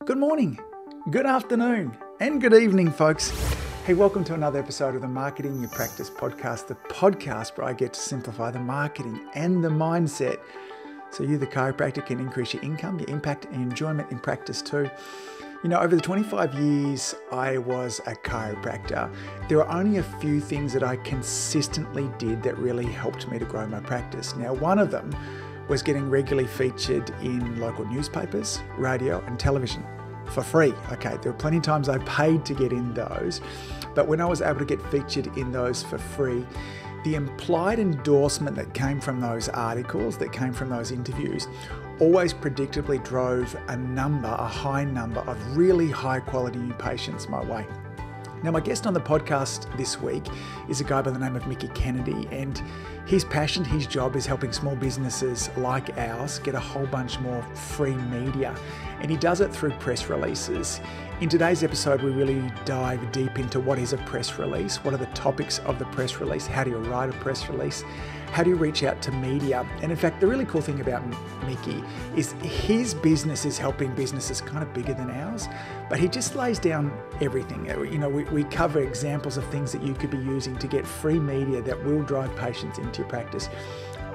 Good morning, good afternoon, and good evening, folks. Hey, welcome to another episode of the Marketing Your Practice podcast, the podcast where I get to simplify the marketing and the mindset so you, the chiropractor, can increase your income, your impact, and enjoyment in practice too. You know, over the 25 years I was a chiropractor, there were only a few things that I consistently did that really helped me to grow my practice. Now, one of them was getting regularly featured in local newspapers, radio, and television for free. Okay, there were plenty of times I paid to get in those, but when I was able to get featured in those for free, the implied endorsement that came from those articles, that came from those interviews, always predictably drove a high number of really high quality new patients my way. Now, my guest on the podcast this week is a guy by the name of Mickie Kennedy, and his passion, his job is helping small businesses like ours get a whole bunch more free media, and he does it through press releases. In today's episode, we really dive deep into what is a press release, what are the topics of the press release, how do you write a press release, how do you reach out to media? And in fact, the really cool thing about Mickie is his business is helping businesses kind of bigger than ours, but he just lays down everything. You know, we cover examples of things that you could be using to get free media that will drive patients into your practice.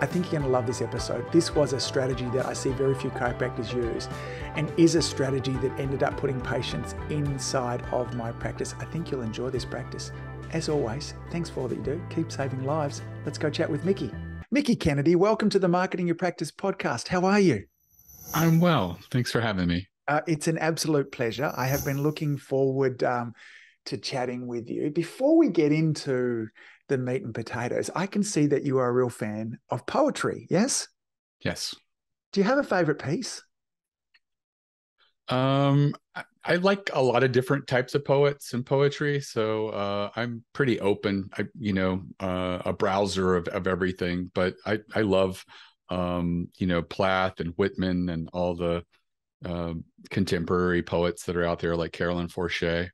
I think you're going to love this episode. This was a strategy that I see very few chiropractors use, and is a strategy that ended up putting patients inside of my practice. I think you'll enjoy this practice. As always, thanks for all that you do. Keep saving lives. Let's go chat with Mickie. Mickie Kennedy, welcome to the Marketing Your Practice podcast. How are you? I'm well. Thanks for having me. It's an absolute pleasure. I have been looking forward to chatting with you. Before we get into the meat and potatoes, I can see that you are a real fan of poetry, yes? Yes. Do you have a favorite piece? I like a lot of different types of poets and poetry, so I'm pretty open. A browser of everything, but I love Plath and Whitman and all the contemporary poets that are out there, like Carolyn Forche.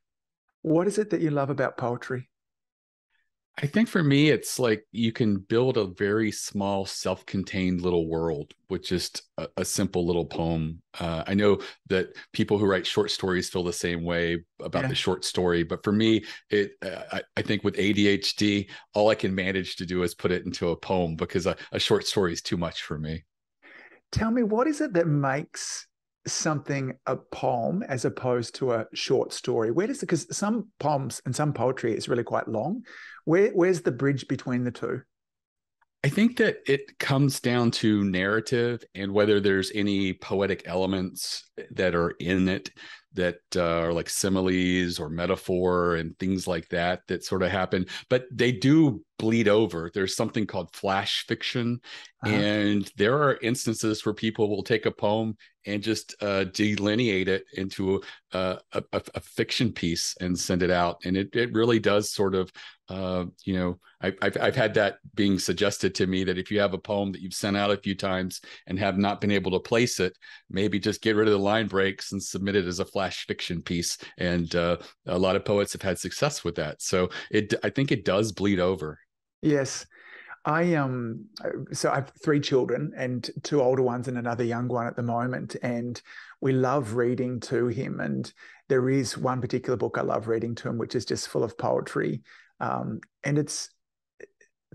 What is it that you love about poetry? I think for me, it's like you can build a very small, self-contained little world with just a simple little poem. I know that people who write short stories feel the same way about the short story, but for me, I think with ADHD, all I can manage to do is put it into a poem, because a short story is too much for me. Tell me, what is it that makes something a poem as opposed to a short story? Where does it, because some poems and some poetry is really quite long. Where's the bridge between the two? I think that it comes down to narrative and whether there's any poetic elements that are in it that are like similes or metaphor and things like that sort of happen, but they do bleed over. There's something called flash fiction, and there are instances where people will take a poem and just delineate it into a fiction piece and send it out, and it really does sort of I've had that being suggested to me, that if you have a poem that you've sent out a few times and have not been able to place it, maybe just get rid of the line breaks and submit it as a flash fiction piece. And a lot of poets have had success with that. So I think it does bleed over. Yes. So I have 3 children, and 2 older ones and another young one at the moment. And we love reading to him. And there is one particular book I love reading to him, which is just full of poetry. And there's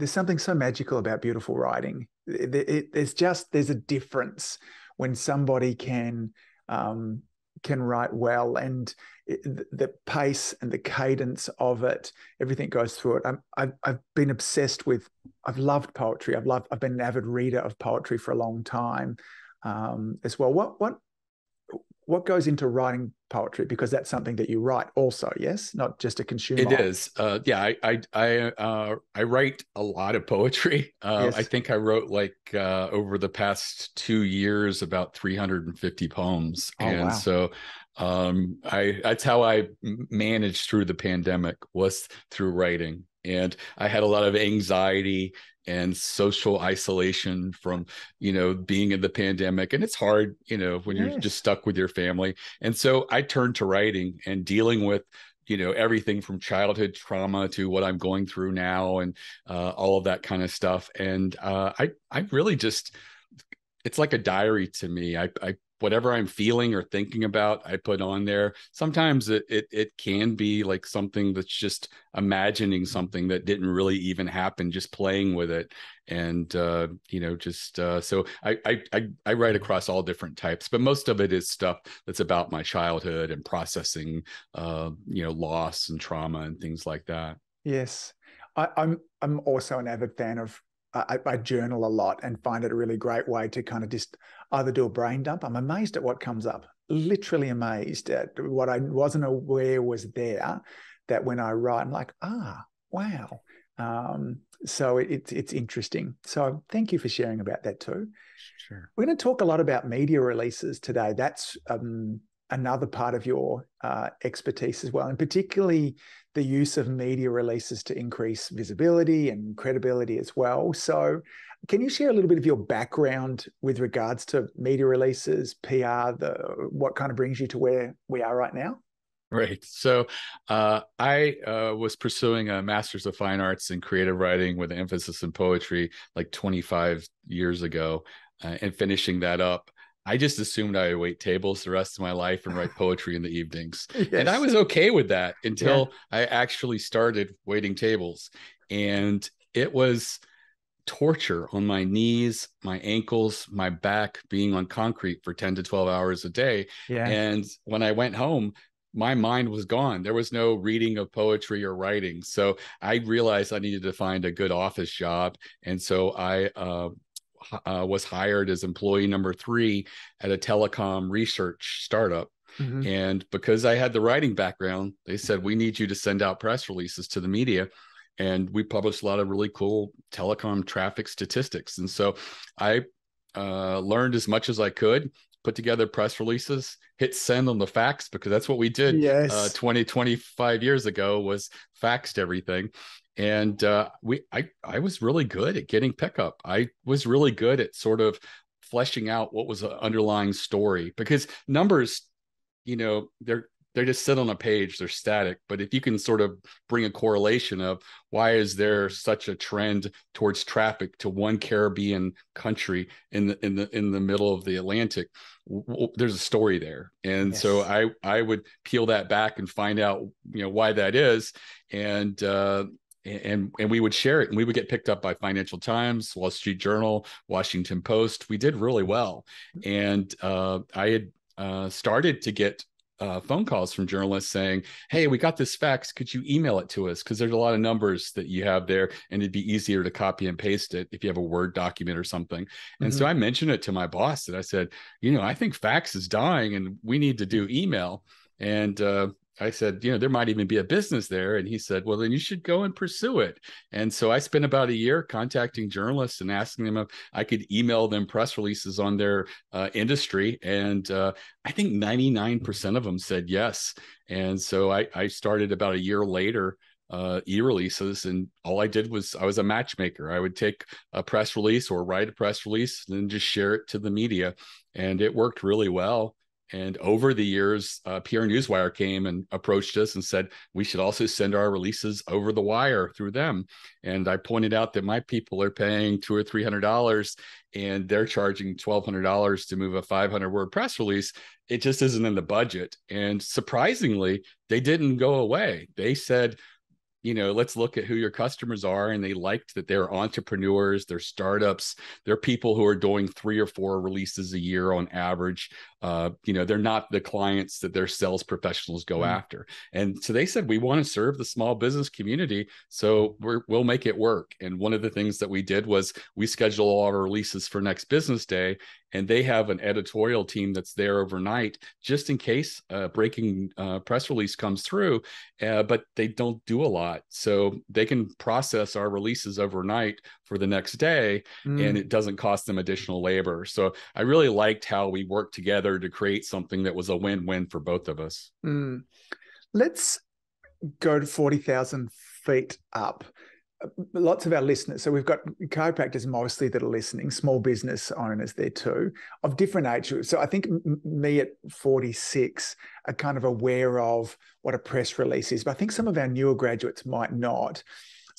something so magical about beautiful writing. There's a difference when somebody can write well, and the pace and the cadence of it, everything goes through it. I've been obsessed with. I've loved poetry. I've been an avid reader of poetry for a long time, as well. What goes into writing poetry? Because that's something that you write also, yes? Not just a consumer. It is. I write a lot of poetry. Yes. I think I wrote over the past 2 years about 350 poems. Oh, and wow. So that's how I managed through the pandemic, was through writing. And I had a lot of anxiety and social isolation from, being in the pandemic. And it's hard, when you're just stuck with your family. And so I turned to writing and dealing with, everything from childhood trauma to what I'm going through now, and all of that kind of stuff. And I really just, it's like a diary to me. I whatever I'm feeling or thinking about, I put on there. Sometimes it can be like something that's just imagining something that didn't really even happen, just playing with it. And so I write across all different types, but most of it is stuff that's about my childhood and processing loss and trauma and things like that. Yes. I'm also an avid fan of I journal a lot and find it a really great way to kind of just either do a brain dump. I'm amazed at what comes up, literally amazed at what I wasn't aware was there, that when I write, I'm like, wow. So it's interesting. So thank you for sharing about that too. Sure. We're going to talk a lot about media releases today. That's another part of your expertise as well, and particularly the use of media releases to increase visibility and credibility as well. So can you share a little bit of your background with regards to media releases, PR, what kind of brings you to where we are right now? Right. So I was pursuing a Master's of Fine Arts in Creative Writing with an emphasis in poetry like 25 years ago, and finishing that up. I just assumed I would wait tables the rest of my life and write poetry in the evenings. Yes. And I was okay with that until I actually started waiting tables. And it was torture on my knees, my ankles, my back, being on concrete for 10 to 12 hours a day. Yeah. And when I went home, my mind was gone. There was no reading of poetry or writing. So I realized I needed to find a good office job. And so I was hired as employee number 3 at a telecom research startup. Mm-hmm. And because I had the writing background, they said, we need you to send out press releases to the media. And we published a lot of really cool telecom traffic statistics. And so I learned as much as I could, put together press releases, hit send on the fax, because that's what we did. Yes. 25 years ago was faxed everything. And I was really good at getting pickup. I was really good at sort of fleshing out what was an underlying story, because numbers, they just sit on a page, they're static. But if you can sort of bring a correlation of why is there such a trend towards traffic to one Caribbean country in the middle of the Atlantic, there's a story there. And Yes. so I would peel that back and find out why that is, and we would share it, and we would get picked up by Financial Times, Wall Street Journal, Washington Post. We did really well. And I had started to get phone calls from journalists saying, hey, we got this fax, could you email it to us? Because there's a lot of numbers that you have there, and it'd be easier to copy and paste it if you have a Word document or something. Mm-hmm. And so I mentioned it to my boss, that I said, I think fax is dying and we need to do email. And I said, there might even be a business there. And he said, well, then you should go and pursue it. And so I spent about a year contacting journalists and asking them if I could email them press releases on their industry. And I think 99% of them said yes. And so I started about a year later, e-releases, and all I did was I was a matchmaker. I would take a press release or write a press release and then just share it to the media. And it worked really well. And over the years, PR Newswire came and approached us and said, we should also send our releases over the wire through them. And I pointed out that my people are paying $200 or $300 and they're charging $1,200 to move a 500-word press release. It just isn't in the budget. And surprisingly, they didn't go away. They said, let's look at who your customers are. And they liked that they're entrepreneurs, they're startups, they're people who are doing 3 or 4 releases a year on average. They're not the clients that their sales professionals go after. And so they said, we want to serve the small business community, so we'll make it work. And one of the things that we did was we schedule all our releases for next business day. And they have an editorial team that's there overnight, just in case a breaking press release comes through, but they don't do a lot. So they can process our releases overnight for the next day, and it doesn't cost them additional labor. So I really liked how we worked together to create something that was a win-win for both of us. Let's go to 40,000 feet up. Lots of our listeners, so we've got chiropractors mostly that are listening, small business owners there too, of different ages. So I think me at 46 are kind of aware of what a press release is, but I think some of our newer graduates might not.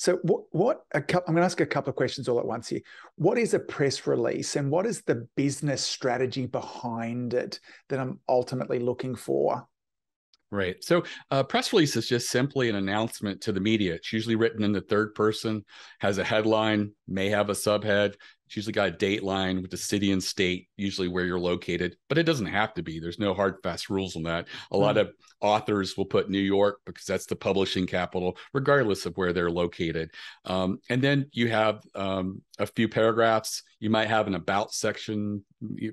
So I'm going to ask a couple of questions all at once here. What is a press release and what is the business strategy behind it that I'm ultimately looking for? Right. So press release is just simply an announcement to the media. It's usually written in the third person, has a headline, may have a subhead. It's usually got a date line with the city and state, usually where you're located, but it doesn't have to be. There's no hard, fast rules on that. A lot of authors will put New York because that's the publishing capital, regardless of where they're located. And then you have a few paragraphs. You might have an about section.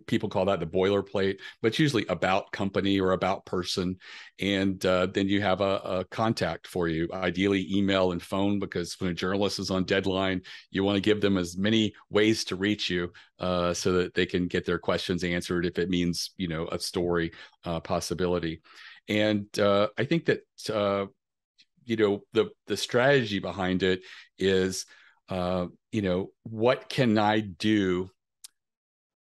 People call that the boilerplate, but it's usually about company or about person. And then you have a contact for you, ideally email and phone, because when a journalist is on deadline, you want to give them as many ways to reach you so that they can get their questions answered if it means, a story possibility. And I think that, the strategy behind it is, what can I do,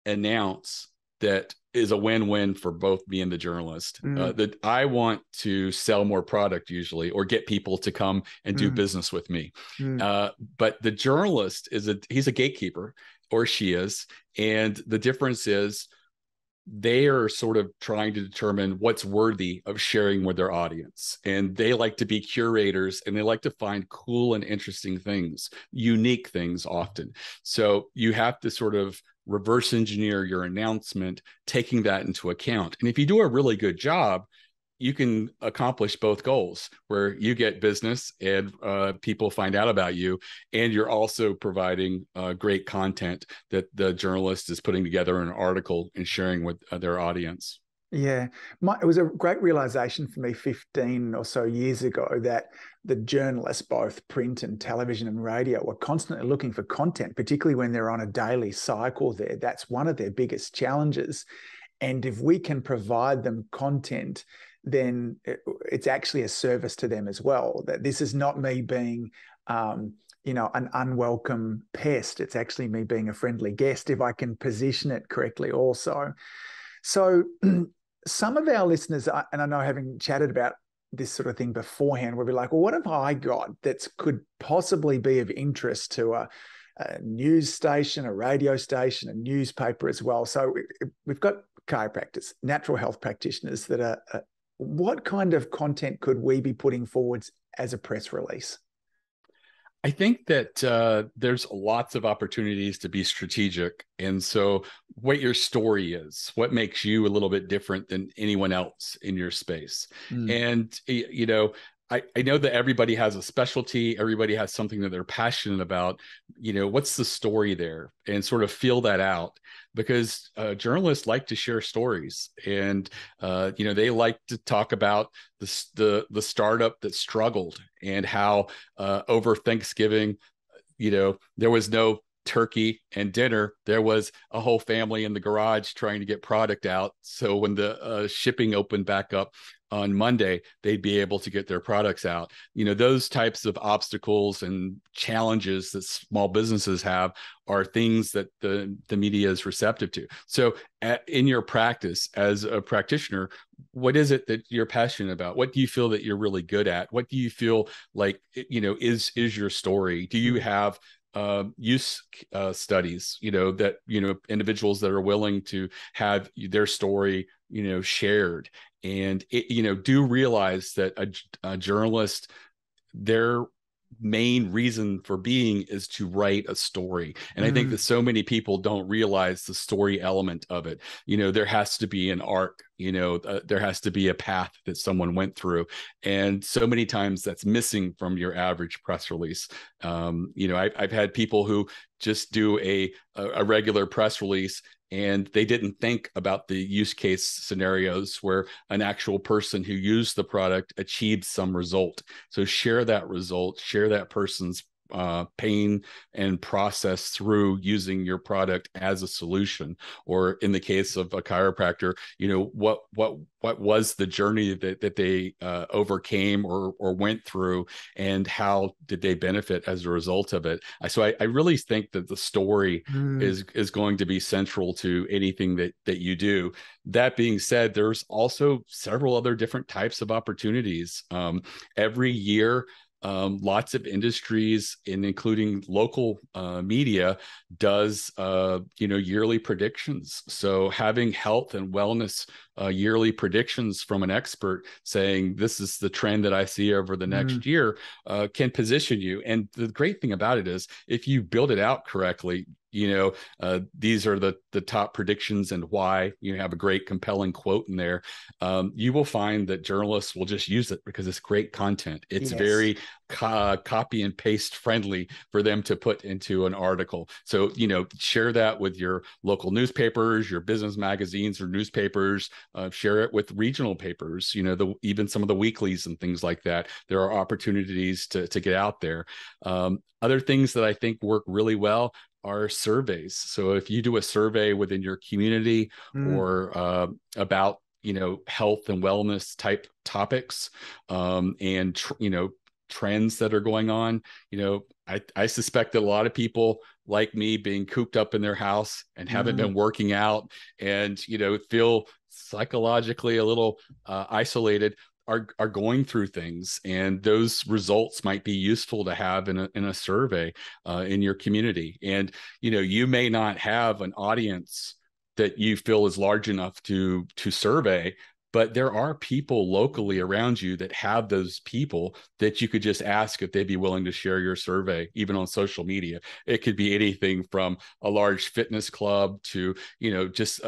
announce that is a win-win for both me and the journalist. That I want to sell more product usually, or get people to come and do business with me. But the journalist he's a gatekeeper, or she is. And the difference is they are sort of trying to determine what's worthy of sharing with their audience. And they like to be curators, and they like to find cool and interesting things, unique things often. So you have to sort of reverse engineer your announcement, taking that into account. And if you do a really good job, you can accomplish both goals, where you get business and people find out about you, and you're also providing great content that the journalist is putting together in an article and sharing with their audience. Yeah, it was a great realization for me 15 or so years ago that the journalists, both print and television and radio, were constantly looking for content, particularly when they're on a daily cycle there. That's one of their biggest challenges. And if we can provide them content, then it's actually a service to them as well. That this is not me being, an unwelcome pest. It's actually me being a friendly guest if I can position it correctly also. So some of our listeners, and I know having chatted about this sort of thing beforehand, will be like, well, what have I got that could possibly be of interest to a news station, a radio station, a newspaper as well? So we've got chiropractors, natural health practitioners that are, what kind of content could we be putting forwards as a press release? I think that there's lots of opportunities to be strategic. And so what your story is, what makes you a little bit different than anyone else in your space. And, I know that everybody has a specialty. Everybody has something that they're passionate about. What's the story there? And sort of feel that out, because journalists like to share stories, and they like to talk about the startup that struggled, and how over Thanksgiving, there was no turkey and dinner. There was a whole family in the garage trying to get product out. So when the shipping opened back up on Monday, they'd be able to get their products out. Those types of obstacles and challenges that small businesses have are things that the media is receptive to. So in your practice as a practititioner, what is it that you're passionate about? What do you feel that you're really good at? What do you feel like, is your story? Do you have use studies, that, individuals that are willing to have their story, shared? And do realize that a journalist, their main reason for being is to write a story. And I think that so many people don't realize the story element of it. There has to be an arc, there has to be a path that someone went through. And so many times that's missing from your average press release. I've had people who just do a regular press release, and they didn't think about the use case scenarios where an actual person who used the product achieved some result. So share that result, share that person's pain and process through using your product as a solution. Or in the case of a chiropractor, what was the journey that they overcame or went through, and how did they benefit as a result of it? So I really think that the story is going to be central to anything that you do. That being said, there's also several other different types of opportunities. Every year, lots of industries, and including local media, does yearly predictions. So having health and wellness yearly predictions from an expert saying this is the trend that I see over the next year can position you. And the great thing about it is, if you build it out correctly, these are the top predictions and why. You have a great compelling quote in there. You will find that journalists will just use it because it's great content. It's very copy and paste friendly for them to put into an article. So, share that with your local newspapers, your business magazines or newspapers. Share it with regional papers, even some of the weeklies and things like that. There are opportunities to get out there. Other things that I think work really well are surveys. So if you do a survey within your community or about health and wellness type topics, and trends that are going on, I suspect that a lot of people like me, being cooped up in their house and haven't been working out and feel psychologically a little isolated, are going through things, and those results might be useful to have in a survey in your community. And you may not have an audience that you feel is large enough to survey, but there are people locally around you that have those people that you could just ask if they'd be willing to share your survey, even on social media. It could be anything from a large fitness club to, just,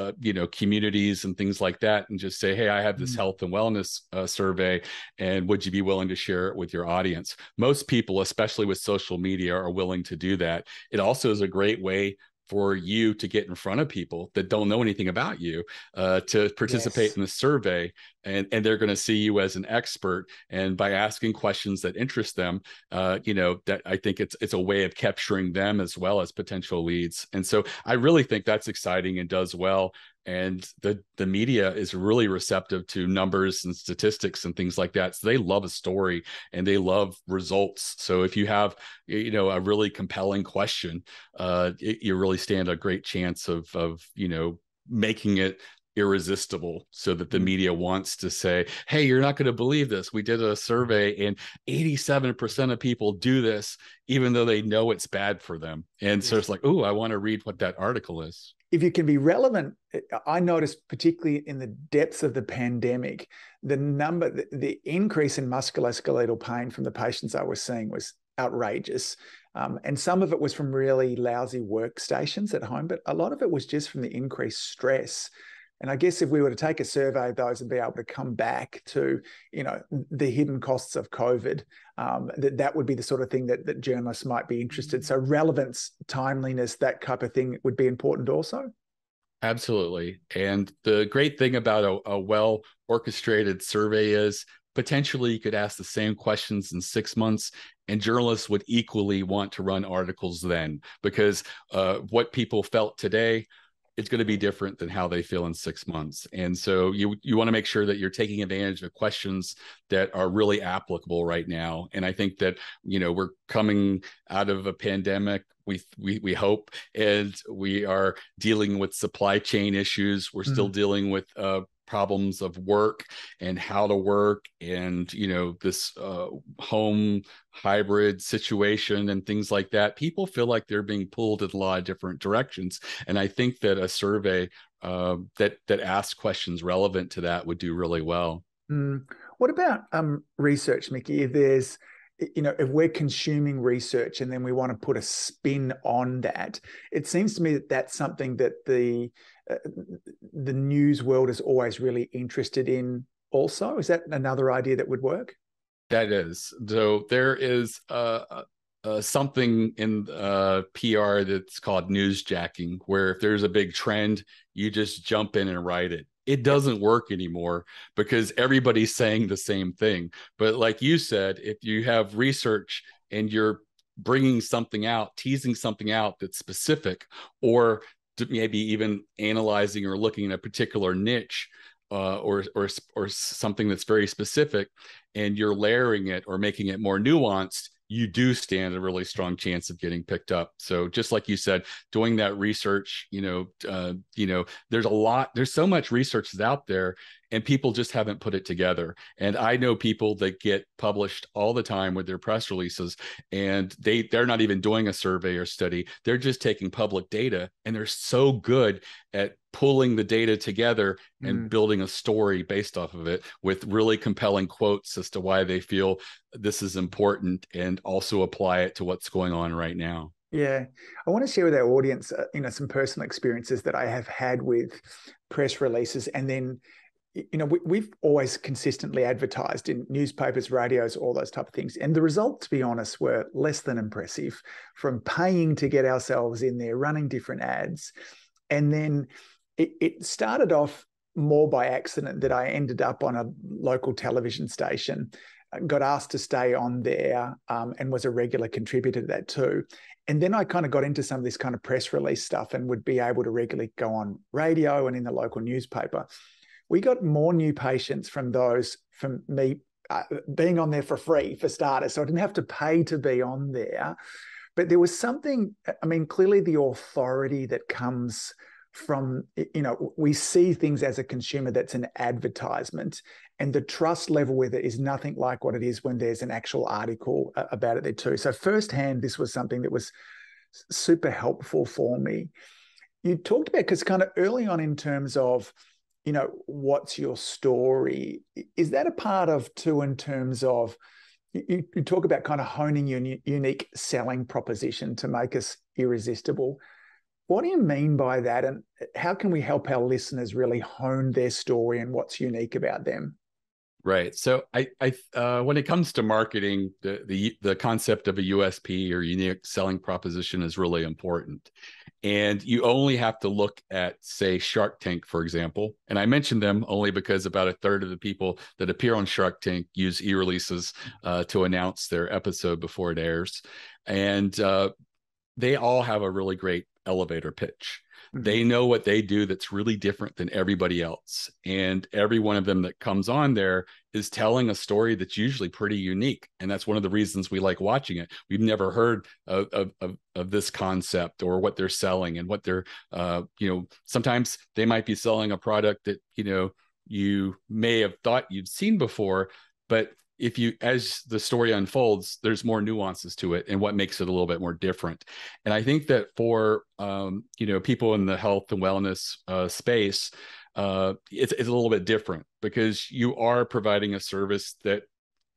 communities and things like that. And just say, hey, I have this health and wellness survey, and would you be willing to share it with your audience? Most people, especially with social media, are willing to do that. It also is a great way for you to get in front of people that don't know anything about you, to participate in the survey, and they're going to see you as an expert. And by asking questions that interest them, that I think it's a way of capturing them as well as potential leads. And so I really think that's exciting and does well. And the media is really receptive to numbers and statistics and things like that. So they love a story and they love results. So if you have, a really compelling question, you really stand a great chance of making it irresistible, so that the media wants to say, hey, you're not going to believe this. We did a survey and 87% of people do this, even though they know it's bad for them. And so it's like, oh, I want to read what that article is. If you can be relevant, I noticed particularly in the depths of the pandemic, the increase in musculoskeletal pain from the patients I was seeing was outrageous. And some of it was from really lousy workstations at home, but a lot of it was just from the increased stress. And I guess if we were to take a survey of those and be able to come back to, the hidden costs of COVID, that would be the sort of thing that journalists might be interested. So relevance, timeliness, that type of thing would be important also. Absolutely. And the great thing about a well-orchestrated survey is potentially you could ask the same questions in 6 months, and journalists would equally want to run articles then, because what people felt today, it's going to be different than how they feel in 6 months. And so you want to make sure that you're taking advantage of questions that are really applicable right now. And I think that, we're coming out of a pandemic, we hope, and we are dealing with supply chain issues. We're still dealing with problems of work and how to work, and this home hybrid situation and things like that. People feel like they're being pulled in a lot of different directions, and I think that a survey that asks questions relevant to that would do really well. What about research, Mickie? If we're consuming research and then we want to put a spin on that, it seems to me that that's something that the news world is always really interested in also. Is that another idea that would work? That is. So there is something in PR that's called newsjacking, where if there's a big trend, you just jump in and write it. It doesn't work anymore because everybody's saying the same thing. But like you said, if you have research and you're bringing something out, teasing something out that's specific, or maybe even analyzing or looking at a particular niche, or something that's very specific, and you're layering it or making it more nuanced, you do stand a really strong chance of getting picked up. So just like you said, doing that research, there's so much research is out there, and people just haven't put it together. And I know people that get published all the time with their press releases, and they're not even doing a survey or study. They're just taking public data, and they're so good at pulling the data together and building a story based off of it with really compelling quotes as to why they feel this is important, and also apply it to what's going on right now. Yeah, I want to share with our audience, some personal experiences that I have had with press releases. And then, we've always consistently advertised in newspapers, radios, all those type of things. And the results, to be honest, were less than impressive, from paying to get ourselves in there, running different ads. And then it started off more by accident that I ended up on a local television station, got asked to stay on there, and was a regular contributor to that too. And then I kind of got into some of this kind of press release stuff and would be able to regularly go on radio and in the local newspaper. We got more new patients from those, from me being on there for free, for starters. So I didn't have to pay to be on there. But there was something, clearly the authority that comes from, we see things as a consumer that's an advertisement, and the trust level with it is nothing like what it is when there's an actual article about it there too. So firsthand, this was something that was super helpful for me. You talked about, because kind of early on in terms of, what's your story? Is that a part of too, in terms of, you talk about kind of honing your unique selling proposition to make us irresistible. What do you mean by that? And how can we help our listeners really hone their story and what's unique about them? Right. So I when it comes to marketing, the concept of a USP, or unique selling proposition, is really important. And you only have to look at, say, Shark Tank, for example. And I mentioned them only because about a third of the people that appear on Shark Tank use e-releases to announce their episode before it airs. And they all have a really great elevator pitch. They know what they do that's really different than everybody else. And every one of them that comes on there is telling a story that's usually pretty unique. And that's one of the reasons we like watching it. We've never heard of this concept, or what they're selling, and what they're, sometimes they might be selling a product that, you may have thought you'd seen before, but as the story unfolds, there's more nuances to it, and what makes it a little bit more different. And I think that for, people in the health and wellness space, it's a little bit different, because you are providing a service that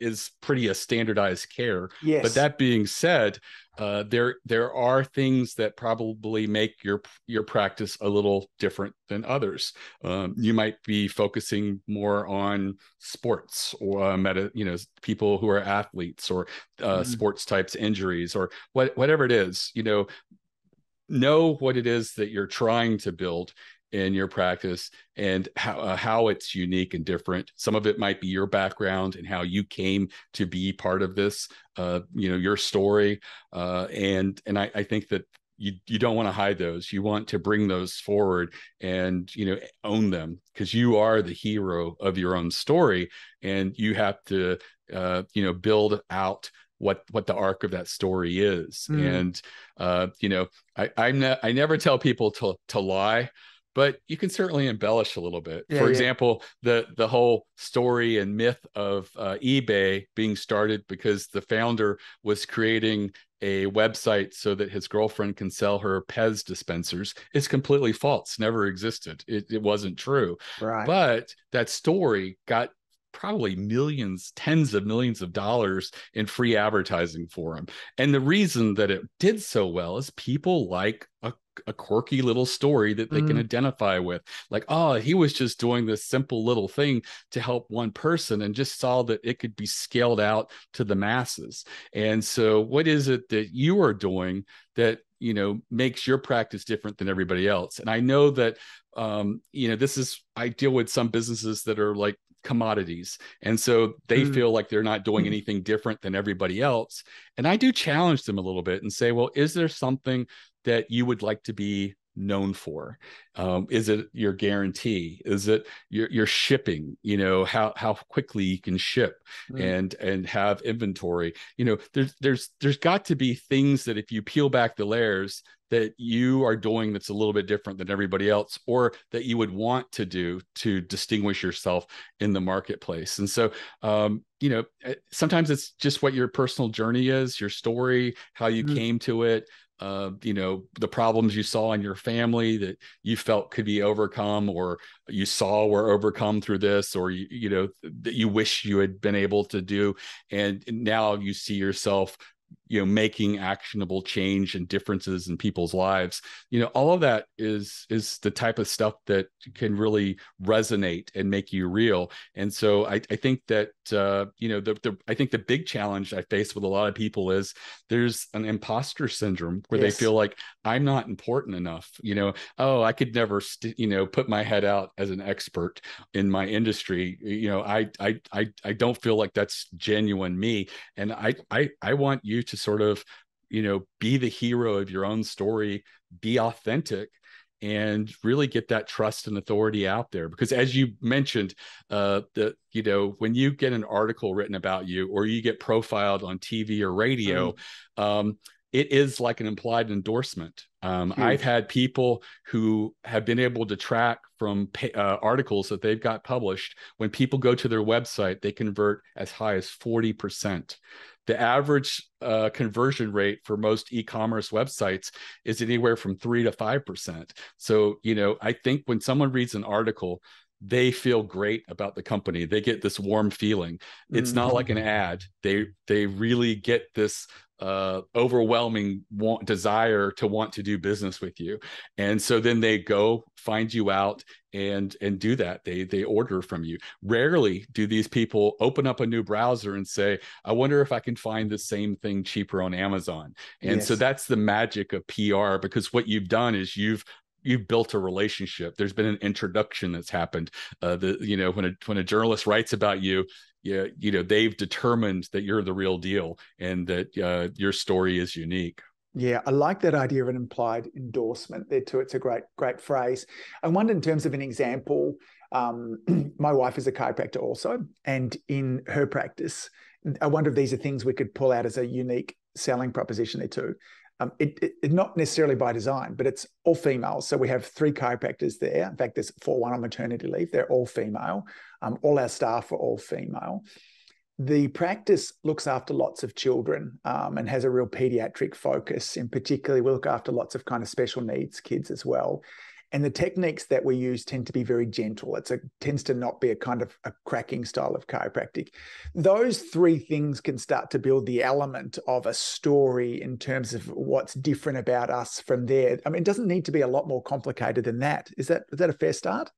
is pretty a standardized care. Yes. But that being said, there are things that probably make your practice a little different than others. You might be focusing more on sports, or people who are athletes, or sports types injuries, or whatever it is. Know what it is that you're trying to build in your practice, and how it's unique and different. Some of it might be your background and how you came to be part of this, your story. And I think that you don't want to hide those. You want to bring those forward and, own them, because you are the hero of your own story, and you have to, build out what the arc of that story is. And, I never tell people to lie, but you can certainly embellish a little bit. For example, the whole story and myth of eBay being started because the founder was creating a website so that his girlfriend can sell her Pez dispensers is completely false. Never existed. It wasn't true. Right. But that story got probably millions, tens of millions of dollars in free advertising for him. And the reason that it did so well is people like a quirky little story that they can identify with. Like, oh, he was just doing this simple little thing to help one person, and just saw that it could be scaled out to the masses. And so what is it that you are doing that, makes your practice different than everybody else? And I know that, I deal with some businesses that are like commodities. And so they feel like they're not doing anything different than everybody else. And I do challenge them a little bit and say, well, is there something that you would like to be known for? Is it your guarantee? Is it your shipping? How quickly you can ship and have inventory. There's got to be things that if you peel back the layers that you are doing that's a little bit different than everybody else, or that you would want to do to distinguish yourself in the marketplace. And so, sometimes it's just what your personal journey is, your story, how you came to it, the problems you saw in your family that you felt could be overcome, or you saw were overcome through this, or that you wish you had been able to do, and now you see yourself making actionable change and differences in people's lives. All of that is the type of stuff that can really resonate and make you real. And so I think that I think the big challenge I face with a lot of people is there's an imposter syndrome where they feel like I'm not important enough. I could never put my head out as an expert in my industry. I don't feel like that's genuine me. And I want you to sort of be the hero of your own story, be authentic, and really get that trust and authority out there. Because as you mentioned, when you get an article written about you, or you get profiled on TV or radio, it is like an implied endorsement. I've had people who have been able to track from articles that they've got published. When people go to their website, they convert as high as 40%. The average conversion rate for most e-commerce websites is anywhere from 3 to 5%. So, I think when someone reads an article, they feel great about the company. They get this warm feeling. It's not like an ad. They really get this overwhelming desire to want to do business with you. And so then they go find you out and do that. They order from you. Rarely do these people open up a new browser and say, I wonder if I can find the same thing cheaper on Amazon. And so that's the magic of PR, because what you've done is you've built a relationship. There's been an introduction that's happened. When a journalist writes about you, they've determined that you're the real deal and that your story is unique. Yeah, I like that idea of an implied endorsement there too. It's a great phrase. I wonder, in terms of an example, my wife is a chiropractor also, and in her practice, I wonder if these are things we could pull out as a unique selling proposition there too. It not necessarily by design, but it's all female. So we have 3 chiropractors there. In fact, there's 4, one on maternity leave. They're all female. All our staff are all female. The practice looks after lots of children and has a real pediatric focus. In particular, we look after lots of kind of special needs kids as well. And the techniques that we use tend to be very gentle. It tends to not be a kind of a cracking style of chiropractic. Those 3 things can start to build the element of a story in terms of what's different about us from there. I mean, it doesn't need to be a lot more complicated than that. Is that a fair start?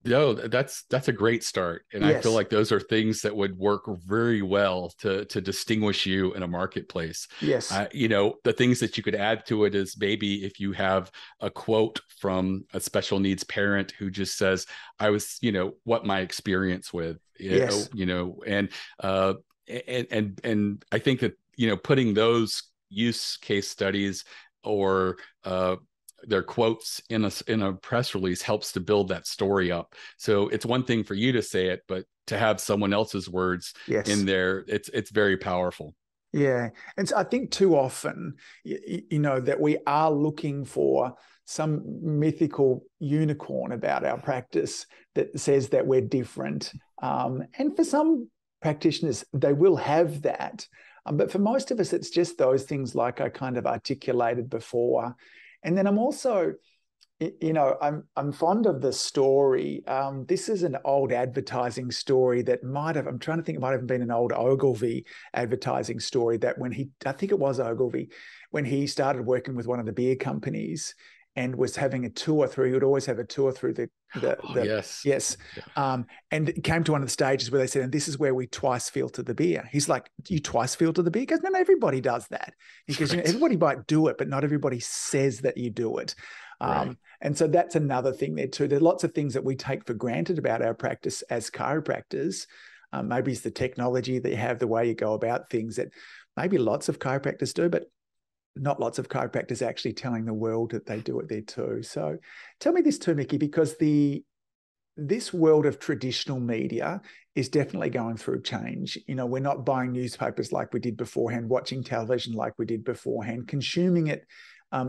No, that's a great start. And I feel like those are things that would work very well to distinguish you in a marketplace. Yes. The things that you could add to it is maybe if you have a quote from a special needs parent who just says, I was, what my experience with, and I think that, putting those use case studies or their quotes in a press release helps to build that story up. So it's one thing for you to say it, but to have someone else's words in there, it's very powerful. Yeah. And so I think too often, that we are looking for some mythical unicorn about our practice that says that we're different. And for some practitioners, they will have that. But for most of us, it's just those things like I kind of articulated before. And then I'm also, I'm fond of the story. This is an old advertising story that I'm trying to think, it might have been an old Ogilvy advertising story that I think it was Ogilvy, when he started working with one of the beer companies and was having a tour through, he would always have a tour through yes. And it came to one of the stages where they said, and this is where we twice filter the beer. He's like, you twice filter the beer? He goes, no, everybody does that. He goes, everybody might do it, but not everybody says that you do it. And so that's another thing there too. There are lots of things that we take for granted about our practice as chiropractors. Maybe it's the technology that you have, the way you go about things that maybe lots of chiropractors do, but not lots of chiropractors actually telling the world that they do it there too. So tell me this too, Mickie, because this world of traditional media is definitely going through change. We're not buying newspapers like we did beforehand, watching television like we did beforehand. Consuming it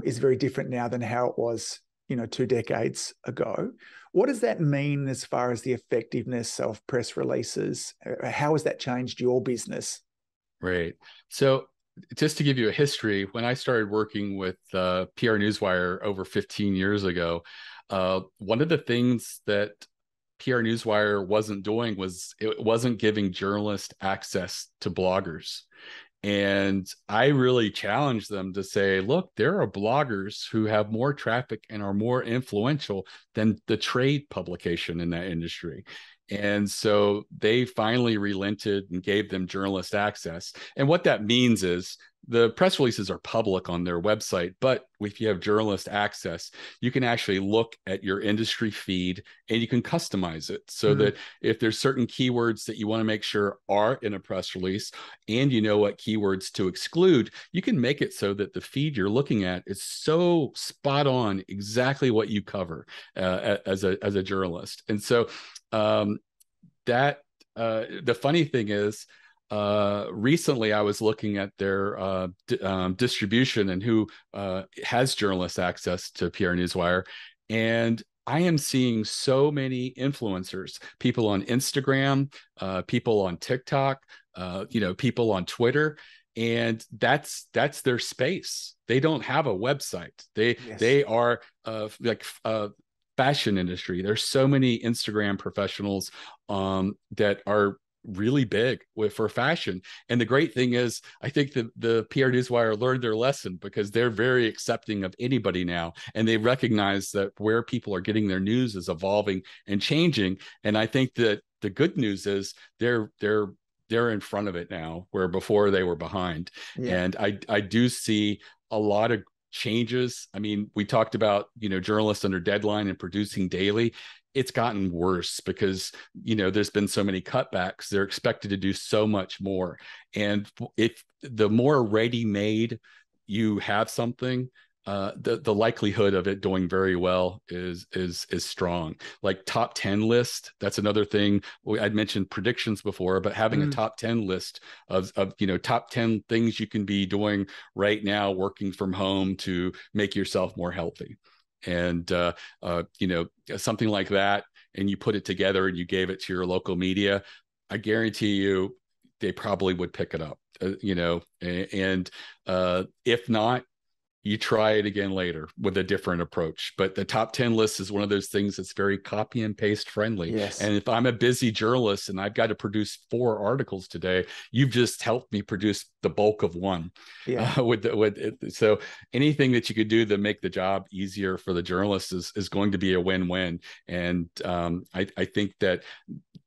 is very different now than how it was, 2 decades ago. What does that mean as far as the effectiveness of press releases? How has that changed your business? Right. So just to give you a history, when I started working with PR Newswire over 15 years ago, one of the things that PR Newswire wasn't doing was it wasn't giving journalists access to bloggers. And I really challenged them to say, look, there are bloggers who have more traffic and are more influential than the trade publication in that industry. And so they finally relented and gave them journalist access. And what that means is the press releases are public on their website, but if you have journalist access, you can actually look at your industry feed and you can customize it so that if there's certain keywords that you want to make sure are in a press release and you know what keywords to exclude, you can make it so that the feed you're looking at is so spot on exactly what you cover as a journalist. And so the funny thing is, recently I was looking at their distribution and who has journalist access to PR Newswire, and I am seeing so many influencers, people on Instagram, people on TikTok, people on Twitter, and that's their space. They don't have a website. They are fashion industry. There's so many Instagram professionals that are really big for fashion. And the great thing is, I think the PR Newswire learned their lesson because they're very accepting of anybody now. And they recognize that where people are getting their news is evolving and changing. And I think that the good news is they're in front of it now, where before they were behind. Yeah. And I do see a lot of changes. I mean, we talked about, journalists under deadline and producing daily. It's gotten worse because, there's been so many cutbacks. They're expected to do so much more. And if the more ready-made you have something, the likelihood of it doing very well is strong. Like top 10 list, that's another thing. I'd mentioned predictions before, but having a top 10 list of top 10 things you can be doing right now, working from home to make yourself more healthy. And something like that, and you put it together and you gave it to your local media, I guarantee you they probably would pick it up. And if not, you try it again later with a different approach. But the top 10 list is one of those things that's very copy and paste friendly. Yes. And if I'm a busy journalist and I've got to produce 4 articles today, you've just helped me produce the bulk of one. Yeah. So anything that you could do to make the job easier for the journalist is going to be a win-win. And I think that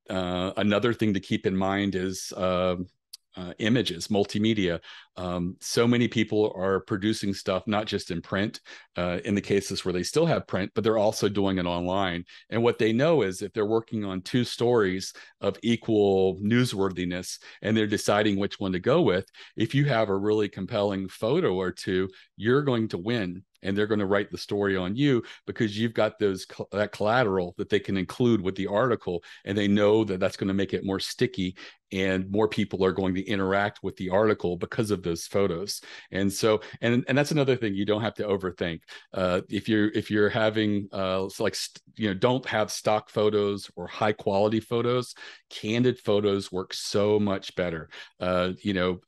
another thing to keep in mind is images, multimedia. So many people are producing stuff, not just in print, in the cases where they still have print, but they're also doing it online. And what they know is if they're working on 2 stories of equal newsworthiness and they're deciding which one to go with, if you have a really compelling photo or 2, you're going to win. And they're going to write the story on you because you've got that collateral that they can include with the article, and they know that that's going to make it more sticky, and more people are going to interact with the article because of those photos. And so, and that's another thing you don't have to overthink. If you're having don't have stock photos or high quality photos. Candid photos work so much better.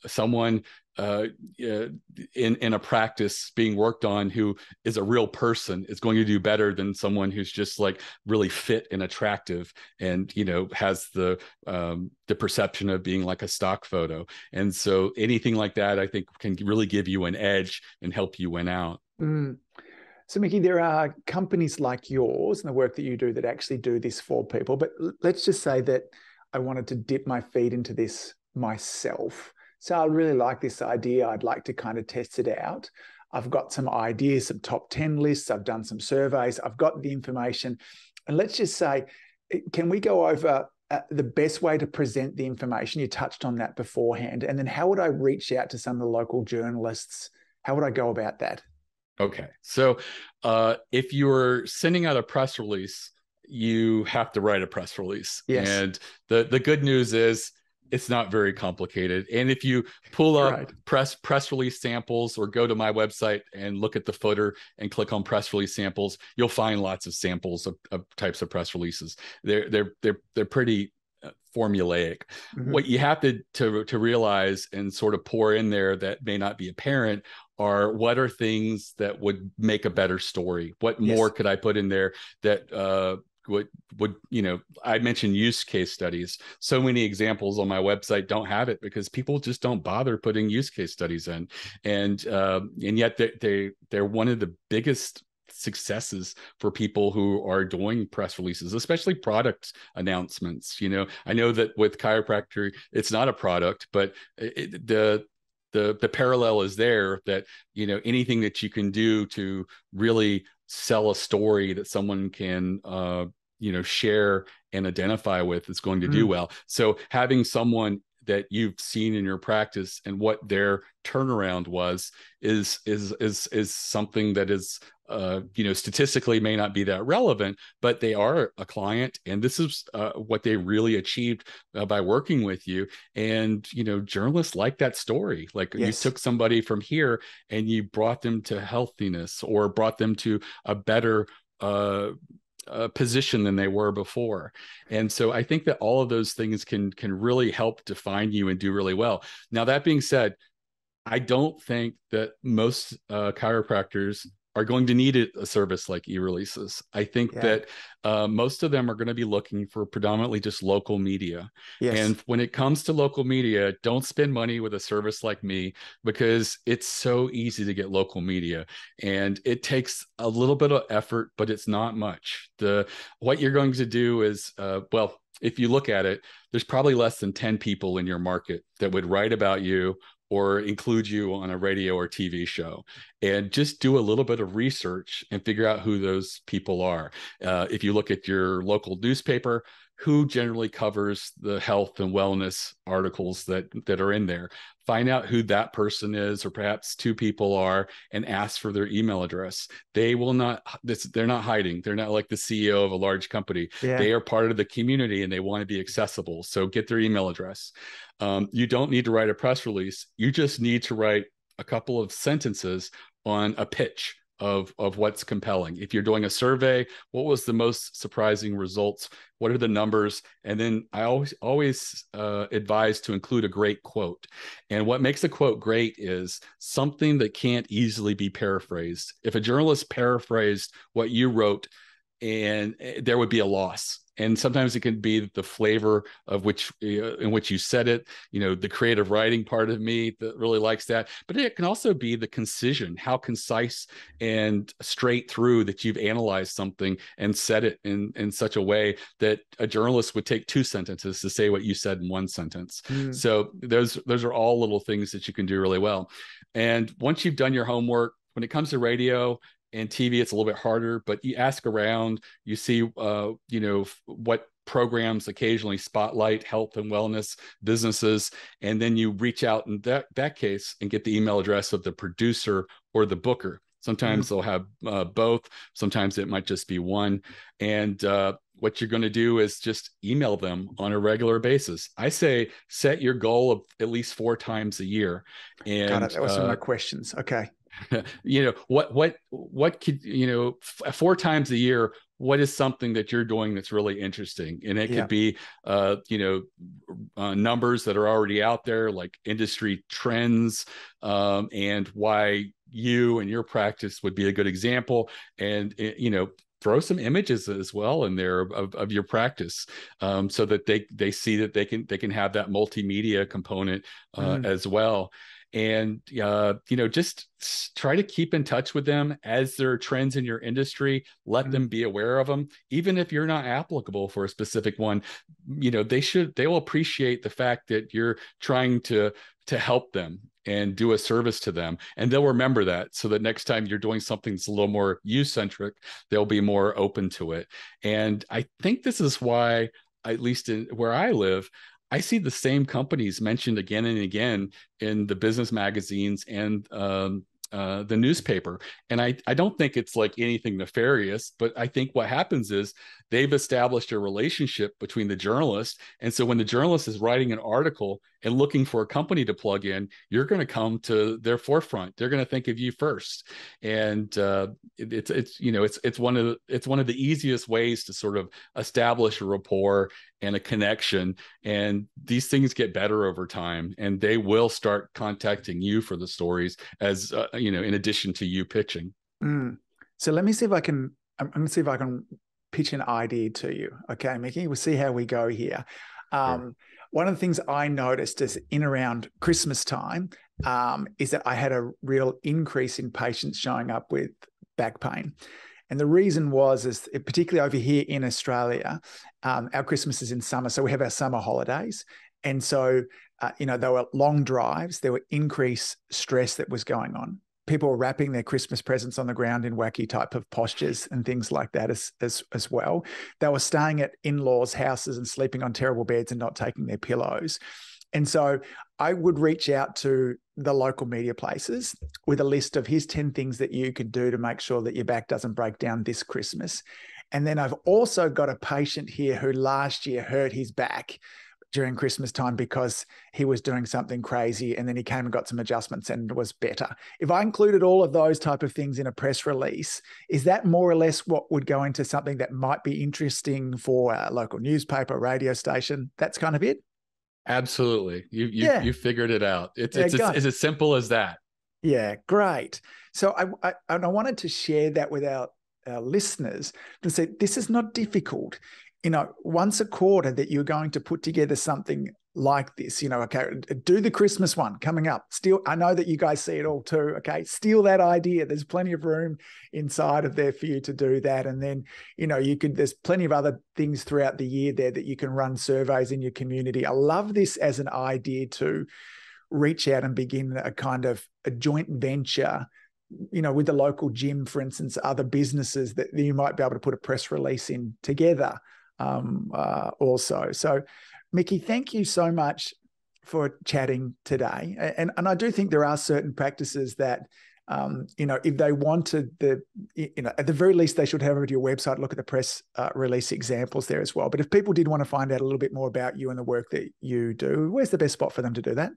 Someone in a practice being worked on who is a real person is going to do better than someone who's just like really fit and attractive and has the perception of being like a stock photo. And so anything like that, I think, can really give you an edge and help you win out. So Mickie, there are companies like yours and the work that you do that actually do this for people, but let's just say that I wanted to dip my feet into this myself. So I really like this idea. I'd like to kind of test it out. I've got some ideas, some top 10 lists. I've done some surveys. I've got the information. And let's just say, can we go over the best way to present the information? You touched on that beforehand. And then how would I reach out to some of the local journalists How would I go about that? Okay. So if you're sending out a press release, you have to write a press release. Yes. And the good news is it's not very complicated. And if you pull up Right. press release samples or go to my website and look at the footer and click on press release samples, you'll find lots of samples of types of press releases. They're pretty formulaic. Mm-hmm. What you have to realize and sort of pour in there that may not be apparent are what are things that would make a better story? What more Yes. could I put in there that would I mentioned use case studies. So many examples on my website don't have it because people just don't bother putting use case studies in, and yet they're one of the biggest successes for people who are doing press releases, especially product announcements. I know that with chiropractic, it's not a product, but the parallel is there that anything that you can do to really sell a story that someone can share and identify with is going to do well. So having someone that you've seen in your practice and what their turnaround was is something that is statistically may not be that relevant, but they are a client, and this is what they really achieved by working with you. And journalists like that story. Like you Yes. took somebody from here and you brought them to healthiness or brought them to a better position than they were before. And so I think that all of those things can really help define you and do really well. Now, that being said, I don't think that most chiropractors are going to need a service like e-releases. I think that most of them are going to be looking for predominantly just local media. Yes. And when it comes to local media, don't spend money with a service like me because it's so easy to get local media. And it takes a little bit of effort, but it's not much. What you're going to do is, if you look at it, there's probably less than 10 people in your market that would write about you or include you on a radio or TV show, and just do a little bit of research and figure out who those people are. If you look at your local newspaper, who generally covers the health and wellness articles that are in there? Find out who that person is, or perhaps two people are, and ask for their email address. They will not, they're not hiding. They're not like the CEO of a large company. Yeah. They are part of the community and they want to be accessible. So get their email address. You don't need to write a press release. You just need to write a couple of sentences on a pitch of what's compelling. If you're doing a survey, what was the most surprising results? What are the numbers? And then I always advise to include a great quote. And what makes a quote great is something that can't easily be paraphrased. If a journalist paraphrased what you wrote, and there would be a loss. And sometimes it can be the flavor of in which you said it, the creative writing part of me that really likes that. But it can also be the concision, how concise and straight through that you've analyzed something and said it in such a way that a journalist would take 2 sentences to say what you said in 1 sentence. So those are all little things that you can do really well. And once you've done your homework, when it comes to radio and TV, it's a little bit harder, but you ask around, you see, what programs occasionally spotlight health and wellness businesses, and then you reach out in that case and get the email address of the producer or the booker. Sometimes they'll have both. Sometimes it might just be one. And what you're going to do is just email them on a regular basis. I say set your goal of at least 4 times a year. And Got it. That was some of my questions. Okay. What could 4 times a year, what is something that you're doing that's really interesting? And it could be numbers that are already out there, like industry trends, and why you and your practice would be a good example. And throw some images as well in there of your practice, so that they see that they can have that multimedia component as well. And just try to keep in touch with them as there are trends in your industry. Let them be aware of them, even if you're not applicable for a specific one. They will appreciate the fact that you're trying to help them and do a service to them, and they'll remember that, so that next time you're doing something that's a little more you-centric, they'll be more open to it. And I think this is why, at least in where I live, I see the same companies mentioned again and again in the business magazines and the newspaper. And I don't think it's like anything nefarious, but I think what happens is they've established a relationship between the journalist. And so when the journalist is writing an article and looking for a company to plug in, you're going to come to their forefront. They're going to think of you first. And it's one of the easiest ways to sort of establish a rapport and a connection. And these things get better over time, and they will start contacting you for the stories as in addition to you pitching. So let me see if I can. I'm going to see if I can pitch an idea to you. Okay, Mickie, we'll see how we go here. Sure. One of the things I noticed is in around Christmas time is that I had a real increase in patients showing up with back pain. And the reason is particularly over here in Australia, our Christmas is in summer. So we have our summer holidays. And so, there were long drives, there were increased stress that was going on. People were wrapping their Christmas presents on the ground in wacky type of postures and things like that as well. They were staying at in-laws' houses and sleeping on terrible beds and not taking their pillows. And so I would reach out to the local media places with a list of here's 10 things that you could do to make sure that your back doesn't break down this Christmas. And then I've also got a patient here who last year hurt his back during Christmas time because he was doing something crazy, and then he came and got some adjustments and was better. If I included all of those type of things in a press release, is that more or less what would go into something that might be interesting for a local newspaper, radio station? That's kind of it? Absolutely. You figured it out. It's as simple as that. Yeah, great. So I wanted to share that with our listeners to say this is not difficult. Once a quarter that you're going to put together something like this, okay, do the Christmas one coming up. I know that you guys see it all too, okay? Steal that idea. There's plenty of room inside of there for you to do that. And then, there's plenty of other things throughout the year there that you can run surveys in your community. I love this as an idea to reach out and begin a kind of a joint venture, with the local gym, for instance, other businesses that you might be able to put a press release in together. Also. So, Mickie, thank you so much for chatting today. And I do think there are certain practices that, if they wanted at the very least, they should have it to your website, look at the press release examples there as well. But if people did want to find out a little bit more about you and the work that you do, where's the best spot for them to do that?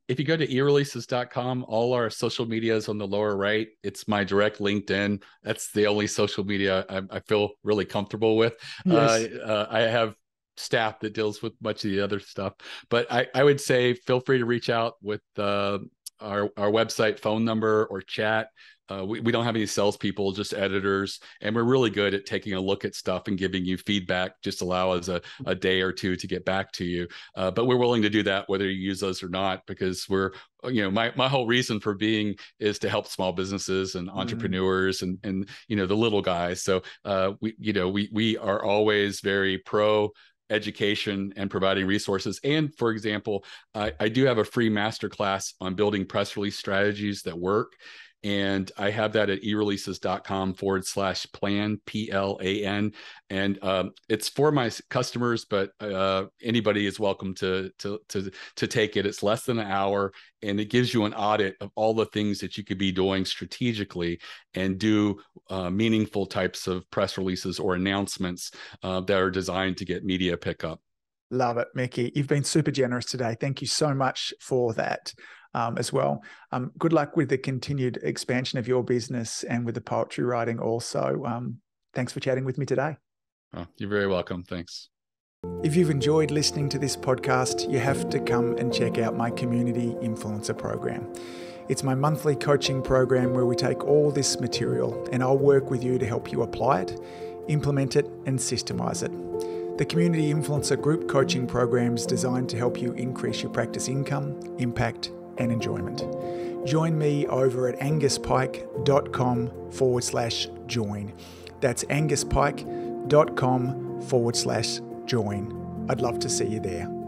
If you go to ereleases.com, all our social media is on the lower right. It's my direct LinkedIn. That's the only social media I feel really comfortable with. Yes. I have staff that deals with much of the other stuff, but I would say feel free to reach out with our website, phone number, or chat. We don't have any salespeople, just editors, and we're really good at taking a look at stuff and giving you feedback. Just allow us a day or two to get back to you. But we're willing to do that whether you use us or not, because we're, my whole reason for being is to help small businesses and entrepreneurs and the little guys. So we are always very pro education and providing resources. And for example, I do have a free masterclass on building press release strategies that work. And I have that at ereleases.com/plan, PLAN. And it's for my customers, but anybody is welcome to take it. It's less than an hour, and it gives you an audit of all the things that you could be doing strategically and do meaningful types of press releases or announcements that are designed to get media pickup. Love it, Mickie. You've been super generous today. Thank you so much for that. As well. Good luck with the continued expansion of your business and with the poetry writing also. Thanks for chatting with me today. Oh, you're very welcome. Thanks. If you've enjoyed listening to this podcast, you have to come and check out my Community Influencer Program. It's my monthly coaching program where we take all this material and I'll work with you to help you apply it, implement it, and systemize it. The Community Influencer Group Coaching Program is designed to help you increase your practice income, impact, and enjoyment. Join me over at anguspyke.com/join. That's anguspyke.com/join. I'd love to see you there.